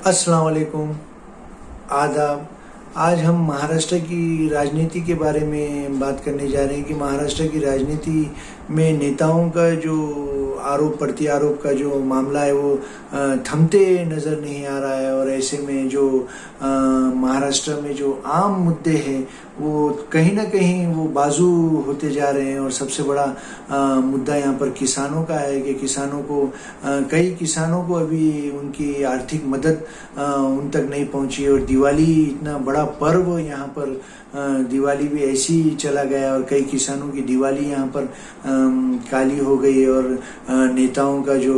अस्सलाम वालेकुम, आदाब। आज हम महाराष्ट्र की राजनीति के बारे में बात करने जा रहे हैं कि महाराष्ट्र की राजनीति में नेताओं का जो आरोप प्रत्यारोप का जो मामला है वो थमते नज़र नहीं आ रहा है। और ऐसे में जो महाराष्ट्र में जो आम मुद्दे हैं वो कहीं ना कहीं वो बाजू होते जा रहे हैं। और सबसे बड़ा मुद्दा यहाँ पर किसानों का है कि किसानों को कई किसानों को अभी उनकी आर्थिक मदद उन तक नहीं पहुंची। और दिवाली इतना बड़ा पर्व यहाँ पर दिवाली भी ऐसी ही चला गया और कई किसानों की दिवाली यहाँ पर काली हो गई। और नेताओं का जो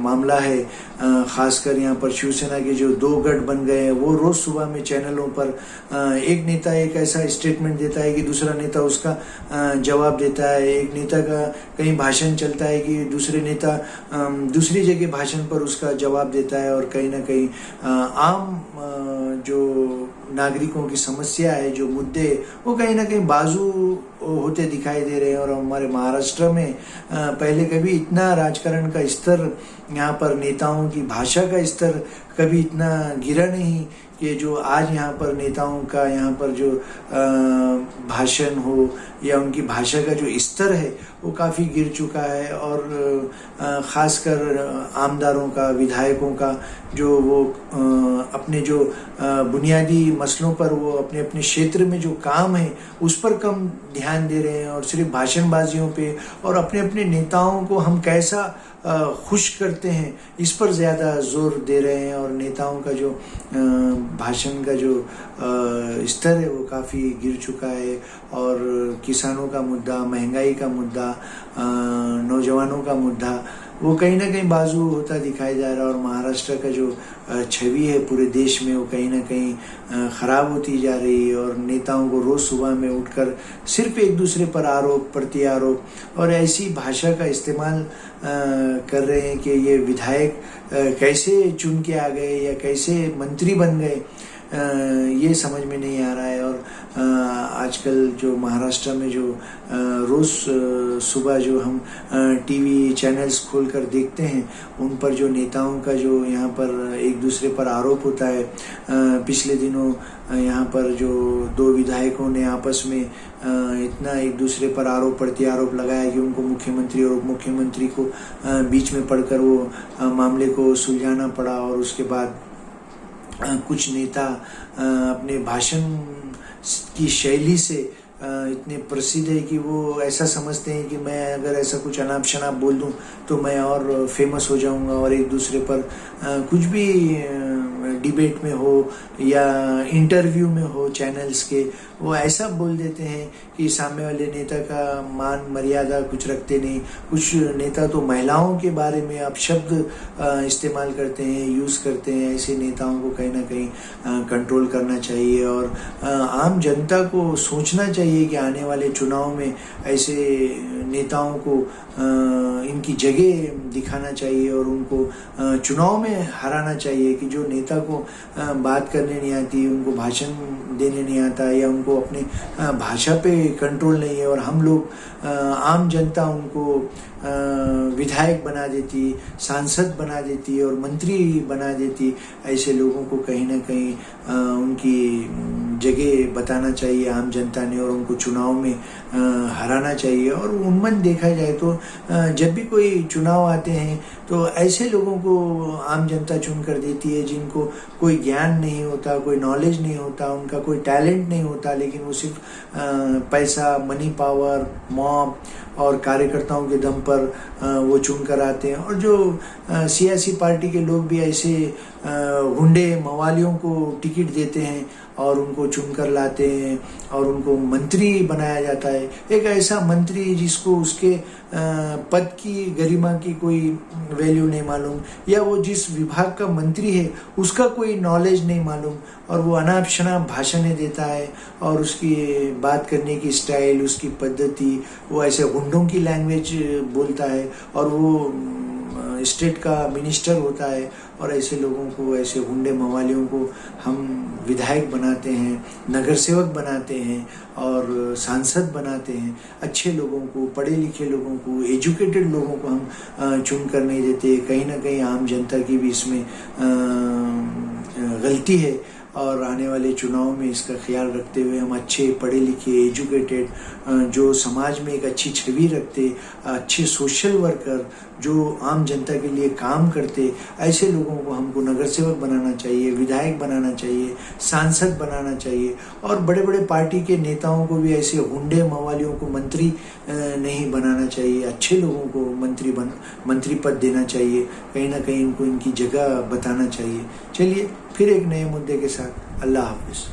मामला है, खासकर यहाँ पर शिवसेना के जो दो गढ़ बन गए हैं, वो रोज सुबह में चैनलों पर एक नेता एक ऐसा स्टेटमेंट देता है कि दूसरा नेता उसका जवाब देता है। एक नेता का कहीं भाषण चलता है कि दूसरे नेता दूसरी जगह भाषण पर उसका जवाब देता है। और कहीं ना कहीं आम जो नागरिकों की समस्या है, जो मुद्दे, वो कहीं ना कहीं बाजू होते दिखाई दे रहे हैं। और हमारे महाराष्ट्र में पहले कभी इतना राजकारण का स्तर, यहाँ पर नेताओं की भाषा का स्तर कभी इतना गिरा नहीं कि जो आज यहाँ पर नेताओं का यहाँ पर जो भाषण हो या उनकी भाषा का जो स्तर है वो काफ़ी गिर चुका है। और ख़ासकर आमदारों का, विधायकों का जो वो अपने जो बुनियादी मसलों पर वो अपने अपने क्षेत्र में जो काम है उस पर कम ध्यान दे रहे हैं और सिर्फ भाषणबाजियों पे और अपने अपने नेताओं को हम कैसा खुश करते हैं इस पर ज़्यादा जोर दे रहे हैं। और नेताओं का जो भाषण का जो स्तर है वो काफ़ी गिर चुका है। और किसानों का मुद्दा, महंगाई का मुद्दा, नौजवानों का मुद्दा, वो कहीं ना कहीं बाजू होता दिखाई जा रहा है। और महाराष्ट्र का जो छवि है पूरे देश में वो कहीं ना कहीं ख़राब होती जा रही है। और नेताओं को रोज़ सुबह में उठकर सिर्फ एक दूसरे पर आरोप प्रत्यारोप और ऐसी भाषा का इस्तेमाल कर रहे हैं कि ये विधायक कैसे चुन के आ गए या कैसे मंत्री बन गए, ये समझ में नहीं आ रहा है। और आजकल जो महाराष्ट्र में जो रोज़ सुबह जो हम टीवी चैनल्स खोलकर देखते हैं उन पर जो नेताओं का जो यहाँ पर एक दूसरे पर आरोप होता है। पिछले दिनों यहाँ पर जो दो विधायकों ने आपस में इतना एक दूसरे पर आरोप प्रत्यारोप लगाया कि उनको मुख्यमंत्री और उप मुख्यमंत्री को बीच में पढ़कर वो मामले को सुलझाना पड़ा। और उसके बाद कुछ नेता अपने भाषण की शैली से इतने प्रसिद्ध है कि वो ऐसा समझते हैं कि मैं अगर ऐसा कुछ अनाप शनाप बोल दूं तो मैं और फेमस हो जाऊंगा। और एक दूसरे पर कुछ भी डिबेट में हो या इंटरव्यू में हो चैनल्स के, वो ऐसा बोल देते हैं कि सामने वाले नेता का मान मर्यादा कुछ रखते नहीं। कुछ नेता तो महिलाओं के बारे में अपशब्द इस्तेमाल करते हैं, यूज़ करते हैं। ऐसे नेताओं को कहीं ना कहीं कंट्रोल करना चाहिए। और आम जनता को सोचना चाहिए कि आने वाले चुनाव में ऐसे नेताओं को इनकी जगह दिखाना चाहिए और उनको चुनाव में हराना चाहिए। कि जो नेता को बात करने नहीं आती, उनको भाषण देने नहीं आता या उनको अपने भाषा पे कंट्रोल नहीं है और हम लोग आम जनता उनको विधायक बना देती, सांसद बना देती और मंत्री बना देती, ऐसे लोगों को कहीं ना कहीं उनकी जगह बताना चाहिए आम जनता ने और उनको चुनाव में हराना चाहिए। और उन्मन देखा जाए तो जब भी कोई चुनाव आते हैं तो ऐसे लोगों को आम जनता चुन कर देती है जिनको कोई ज्ञान नहीं होता, कोई नॉलेज नहीं होता, उनका कोई टैलेंट नहीं होता, लेकिन वो सिर्फ पैसा, मनी पावर, मॉब और कार्यकर्ताओं के दम पर वो चुन कर आते हैं। और जो सियासी पार्टी के लोग भी ऐसे गुंडे मवालियों को टिकट देते हैं और उनको चुनकर लाते हैं और उनको मंत्री बनाया जाता है। एक ऐसा मंत्री जिसको उसके पद की गरिमा की कोई वैल्यू नहीं मालूम या वो जिस विभाग का मंत्री है उसका कोई नॉलेज नहीं मालूम और वो अनाप शनाप भाषणें देता है और उसकी बात करने की स्टाइल, उसकी पद्धति, वो ऐसे गुंडों की लैंग्वेज बोलता है और वो स्टेट का मिनिस्टर होता है। और ऐसे लोगों को, ऐसे गुंडे मवालियों को हम विधायक बनाते हैं, नगर सेवक बनाते हैं और सांसद बनाते हैं। अच्छे लोगों को, पढ़े लिखे लोगों को, एजुकेटेड लोगों को हम चुन कर नहीं देते। कहीं ना कहीं आम जनता की भी इसमें गलती है और आने वाले चुनाव में इसका ख्याल रखते हुए हम अच्छे पढ़े लिखे एजुकेटेड जो समाज में एक अच्छी छवि रखते, अच्छे सोशल वर्कर जो आम जनता के लिए काम करते, ऐसे लोगों को हमको नगर सेवक बनाना चाहिए, विधायक बनाना चाहिए, सांसद बनाना चाहिए। और बड़े बड़े पार्टी के नेताओं को भी ऐसे हुंडे मवालियों को मंत्री नहीं बनाना चाहिए, अच्छे लोगों को मंत्री पद देना चाहिए, कहीं ना कहीं इनको इनकी जगह बताना चाहिए। चलिए फिर एक नए मुद्दे के साथ, अल्लाह हाफिज।